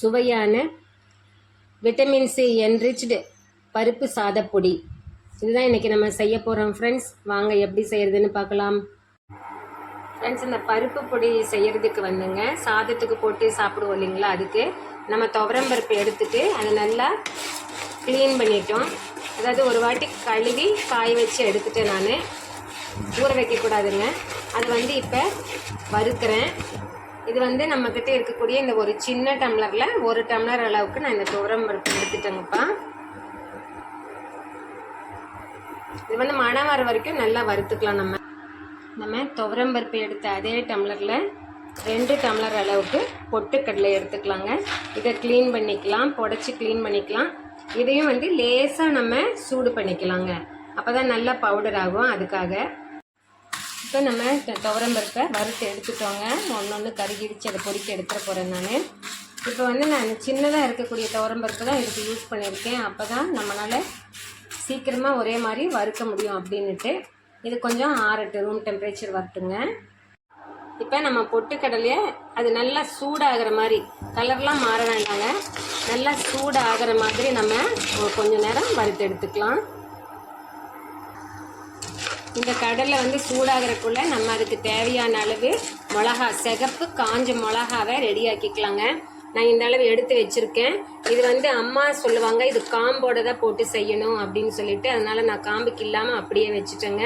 சுவையான vitamin C enriched பருப்பு சாதப்பொடி. இதுதான் இன்றைக்கி நம்ம செய்ய போகிறோம் ஃப்ரெண்ட்ஸ். வாங்க எப்படி செய்கிறதுன்னு பார்க்கலாம். ஃப்ரெண்ட்ஸ், இந்த பருப்பு பொடி செய்கிறதுக்கு வந்துங்க சாதத்துக்கு போட்டு சாப்பிடுவோம் இல்லைங்களா, அதுக்கு நம்ம துவரம் பருப்பு எடுத்துகிட்டு அதை நல்லா க்ளீன் பண்ணிட்டோம். அதாவது ஒரு வாட்டி கழுவி காய வச்சு எடுத்துகிட்டு நான் ஊற வைக்கக்கூடாதுங்க. அது வந்து இப்போ வறுக்கிறேன். இது வந்து நம்மக்கிட்ட இருக்கக்கூடிய இந்த ஒரு சின்ன டம்ளரில் 1 டம்ளர் அளவுக்கு நான் இந்த துவரம் பருப்பு எடுத்துட்டேங்கப்பா. இது வந்து மணம் வர வரைக்கும் நல்லா வறுத்துக்கலாம். நம்ம துவரம் பருப்பு எடுத்த அதே டம்ளரில் 2 டம்ளர் அளவுக்கு பொட்டுக்கடலை எடுத்துக்கலாங்க. இதை க்ளீன் பண்ணிக்கலாம், புடச்சி க்ளீன் பண்ணிக்கலாம். இதையும் வந்து லேசாக நம்ம சூடு பண்ணிக்கலாங்க, அப்போ தான் நல்லா பவுடர் ஆகும். அதுக்காக இப்போ நம்ம துவரம் பருப்பை வறுத்து எடுத்துட்டோங்க. ஒன்று கருகிடிச்சு அதை பொறிக்க எடுத்துகிற போகிறேன் நான். இப்போ வந்து நான் சின்னதாக இருக்கக்கூடிய துவரம் பருப்பு தான் இதுக்கு யூஸ் பண்ணியிருக்கேன். அப்போ தான் நம்மளால் சீக்கிரமாக ஒரே மாதிரி வறுக்க முடியும் அப்படின்ட்டு. இது கொஞ்சம் ஆறட்டு, ரூம் டெம்பரேச்சர் வரட்டுங்க. இப்போ நம்ம பொட்டுக்கடலையை அது நல்லா சூடாகிற மாதிரி, கலர்லாம் மாற வேண்டாங்க, நல்லா சூடாகிற மாதிரி நம்ம கொஞ்சம் நேரம் வறுத்து எடுத்துக்கலாம். இந்த கடலை வந்து சூடாகிறதுக்குள்ளே நம்ம அதுக்கு தேவையான அளவு மிளகா, சிகப்பு காஞ்ச மிளகாவை ரெடியாக்கிக்கலாங்க. நான் இந்த அளவு எடுத்து வச்சுருக்கேன். இது வந்து அம்மா சொல்லுவாங்க இது காம்போட தான் போட்டு செய்யணும் அப்படின்னு சொல்லிட்டு, அதனால் நான் காம்புக்கு இல்லாமல் அப்படியே வச்சுட்டேங்க.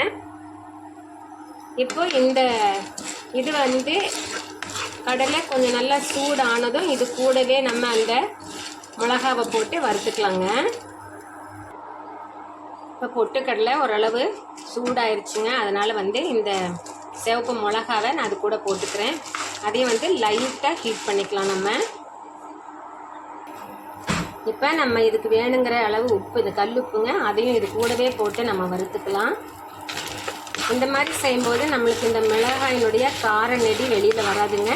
இப்போ இந்த இது வந்து கடலை கொஞ்சம் நல்லா சூடானதும் இது கூடவே நம்ம அந்த மிளகாவை போட்டு வறுத்துக்கலாங்க. இப்போ பொட்டுக்கடலை ஓரளவு சூடாயிருச்சுங்க. அதனால் வந்து இந்த சிவப்பு மிளகாவை நான் அது கூட போட்டுக்கிறேன். அதையும் வந்து லைட்டாக ஹீட் பண்ணிக்கலாம் நம்ம. இப்போ நம்ம இதுக்கு வேணுங்கிற அளவு உப்பு, இந்த கல் உப்புங்க, அதையும் இது கூடவே போட்டு நம்ம வறுத்துக்கலாம். இந்த மாதிரி செய்யும்போது நம்மளுக்கு இந்த மிளகாயினுடைய கார நெடி வெளியில் வராதுங்க.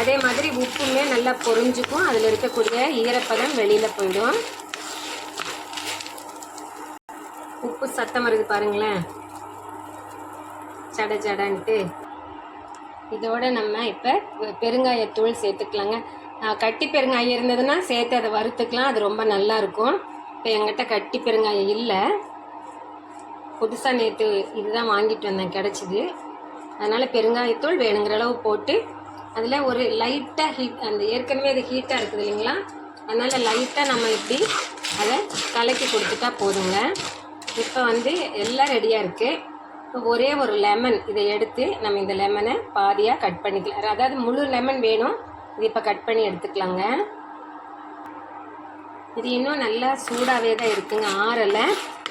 அதே மாதிரி உப்புமே நல்லா பொரிஞ்சுக்கும், அதில் இருக்கக்கூடிய ஈரப்பதம் வெளியில் போயிடும். உப்பு சத்தம் வருது பாருங்களேன், சட சடன்ட்டு. இதோட நம்ம இப்போ பெருங்காயத்தூள் சேர்த்துக்கலாங்க. கட்டி பெருங்காயம் இருந்ததுன்னா சேர்த்து அதை வறுத்துக்கலாம், அது ரொம்ப நல்லா இருக்கும். இப்போ என்கிட்ட கட்டி பெருங்காயம் இல்லை, புதுசாக நேற்று இதுதான் வாங்கிட்டு வந்தேன், கிடச்சிது. அதனால் பெருங்காயத்தூள் வேணுங்கிற அளவு போட்டு அதில் ஒரு லைட்டாக ஹீட், அந்த ஏற்கனவே அது ஹீட்டாக இருக்குது இல்லைங்களா, அதனால் லைட்டாக நம்ம இப்படி அதை கலக்கி கொடுத்துட்டா போதுங்க. இப்போ வந்து எல்லாம் ரெடியாக இருக்குது. இப்போ ஒரே ஒரு லெமன் இதை எடுத்து நம்ம இந்த லெமனை பாதியாக கட் பண்ணிக்கலாம். அதாவது முழு லெமன் வேணும், இது இப்போ கட் பண்ணி எடுத்துக்கலாங்க. இது இன்னும் நல்லா சூடாகவே தான் இருக்குங்க, ஆறலை.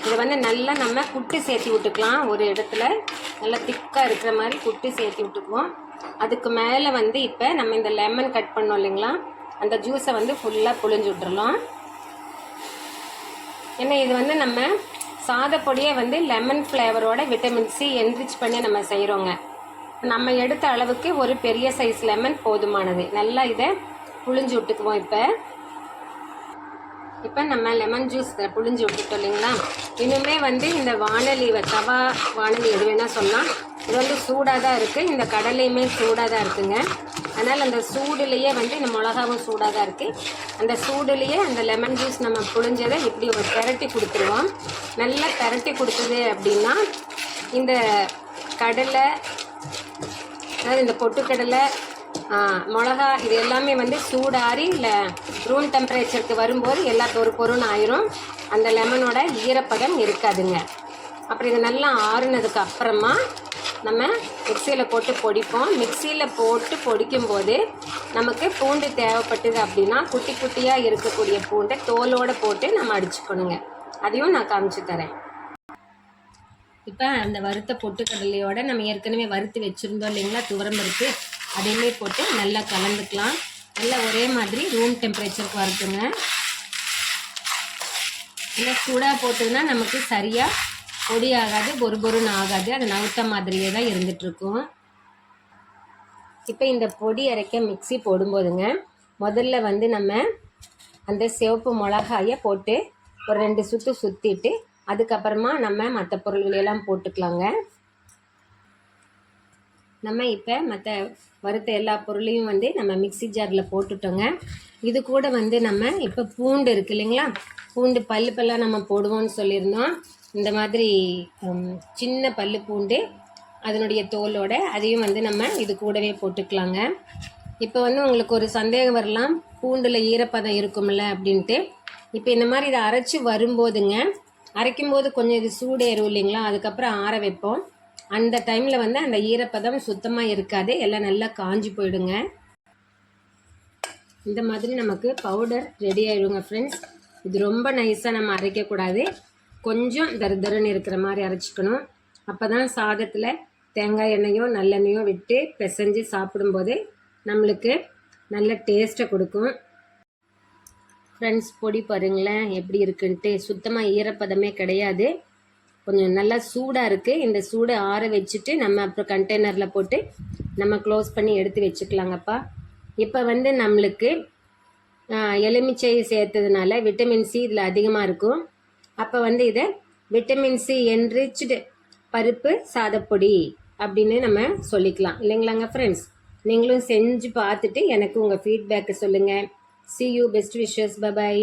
இதை வந்து நல்லா நம்ம குட்டி சேர்த்தி விட்டுக்கலாம். ஒரு இடத்துல நல்லா திக்காக இருக்கிற மாதிரி குட்டி சேர்த்தி விட்டுக்குவோம். அதுக்கு மேலே வந்து இப்போ நம்ம இந்த லெமன் கட் பண்ணோம் இல்லைங்களா, அந்த ஜூஸை வந்து ஃபுல்லாக புழிஞ்சு விட்டுறலாம். ஏன்னா இது வந்து நம்ம சாதப்பொடியை வந்து லெமன் ஃப்ளேவரோட விட்டமின் சி என்ரிச் பண்ணி நம்ம செய்கிறோங்க. நம்ம எடுத்த அளவுக்கு ஒரு பெரிய சைஸ் லெமன் போதுமானது. நல்லா இதை புழிஞ்சு விட்டுக்குவோம். இப்போ நம்ம லெமன் ஜூஸ் புழிஞ்சு விட்டுட்டோம் இல்லைங்களா. இன்னுமே வந்து இந்த வானலி, தவா வானலி எது வேணால் சொல்லலாம், இது வந்து சூடாக தான் இருக்குது. இந்த கடலையுமே சூடாக தான் இருக்குங்க. அதனால் அந்த சூடுலேயே வந்து இந்த மிளகாவும் சூடாக தான் இருக்குது. அந்த சூடுலேயே அந்த லெமன் ஜூஸ் நம்ம புழிஞ்சதை இப்படி ஒரு பெரட்டி கொடுத்துருவோம். நல்லா பெரட்டி கொடுத்தது அப்படின்னா இந்த கடலை, அதாவது இந்த பொட்டுக்கடலை, மிளகா, இது எல்லாமே வந்து சூடாரி இல்லை ரூம் டெம்பரேச்சருக்கு வரும்போது எல்லா பொருன்னு ஆயிரும். அந்த லெமனோட ஈரப்பதம் இருக்காதுங்க. அப்புறம் இது நல்லா ஆறுனதுக்கு அப்புறமா நம்ம மிக்சியில் போட்டு பொடிப்போம். மிக்சியில் போட்டு பொடிக்கும்போது நமக்கு பூண்டு தேவைப்பட்டது அப்படின்னா குட்டி குட்டியாக இருக்கக்கூடிய பூண்டை தோலோடு போட்டு நம்ம அடிச்சுக்கணுங்க. அதையும் நான் காமிச்சு தரேன். இப்போ அந்த வறுத்த பொட்டுக்கடலையோட நம்ம ஏற்கனவே வறுத்து வச்சுருந்தோம் இல்லைங்களா துவரம் பருப்பு, அதையுமே போட்டு நல்லா கலந்துக்கலாம். நல்லா ஒரே மாதிரி ரூம் டெம்பரேச்சருக்கு வரட்டுங்க. இல்லை சூடாக போட்டதுன்னா நமக்கு சரியாக பொடி ஆகாது, பொறுன்னு ஆகாது, அது நவுத்த மாதிரியே தான் இருந்துகிட்ருக்கும். இப்போ இந்த பொடி அரைக்க மிக்ஸி போடும்போதுங்க முதல்ல வந்து நம்ம அந்த சிவப்பு மிளகாயை போட்டு ஒரு 2 சுற்று சுற்றிட்டு அதுக்கப்புறமா நம்ம மற்ற பொருள்களெல்லாம் போட்டுக்கலாங்க. நம்ம இப்போ மற்ற வறுத்த எல்லா பொருளையும் வந்து நம்ம மிக்ஸி ஜாரில் போட்டுட்டோங்க. இது கூட வந்து நம்ம இப்போ பூண்டு இருக்குது இல்லைங்களா, பூண்டு பல்லாக நம்ம போடுவோம்னு சொல்லியிருந்தோம். இந்த மாதிரி சின்ன பூண்டு அதனுடைய தோலோட அதையும் வந்து நம்ம இது கூடவே போட்டுக்கலாங்க. இப்போ வந்து உங்களுக்கு ஒரு சந்தேகம் வரலாம், பூண்டில் ஈரப்பதம் இருக்கும்ல அப்படின்ட்டு. இப்போ இந்த மாதிரி இதை அரைச்சி வரும்போதுங்க, அரைக்கும்போது கொஞ்சம் இது சூடேறும் இல்லைங்களா, அதுக்கப்புறம் ஆற வைப்போம். அந்த டைமில் வந்து அந்த ஈரப்பதம் சுத்தமாக இருக்காது, எல்லாம் நல்லா காஞ்சி போயிடுங்க. இந்த மாதிரி நமக்கு பவுடர் ரெடி ஆகிடுங்க ஃப்ரெண்ட்ஸ். இது ரொம்ப நைஸாக நம்ம அரைக்கக்கூடாது, கொஞ்சம் தருன்னு இருக்கிற மாதிரி அரைச்சிக்கணும். அப்போ தான் சாதத்தில் தேங்காய் எண்ணெயோ நல்லெண்ணெயோ விட்டு பிசைஞ்சு சாப்பிடும்போது நம்மளுக்கு நல்ல டேஸ்ட்டை கொடுக்கும். ஃப்ரெண்ட்ஸ் பொடி பாருங்களேன் எப்படி இருக்குன்ட்டு, சுத்தமாக ஈரப்பதமே கிடையாது, கொஞ்சம் நல்லா சூடாக இருக்குது. இந்த சூடை ஆற வச்சுட்டு நம்ம அப்புறம் கண்டெய்னரில் போட்டு நம்ம க்ளோஸ் பண்ணி எடுத்து வச்சுக்கலாங்கப்பா. இப்போ வந்து நம்மளுக்கு எலுமிச்சை சேர்த்ததுனால விட்டமின் சி இதில் அதிகமாக இருக்கும். அப்போ வந்து இதை விட்டமின் சி என்ரிச்டு பருப்பு சாதப்பொடி அப்படின்னு நம்ம சொல்லிக்கலாம் இல்லைங்களாங்க ஃப்ரெண்ட்ஸ். நீங்களும் செஞ்சு பார்த்துட்டு எனக்கு உங்கள் ஃபீட்பேக்கை சொல்லுங்கள். See you, best wishes, bye bye.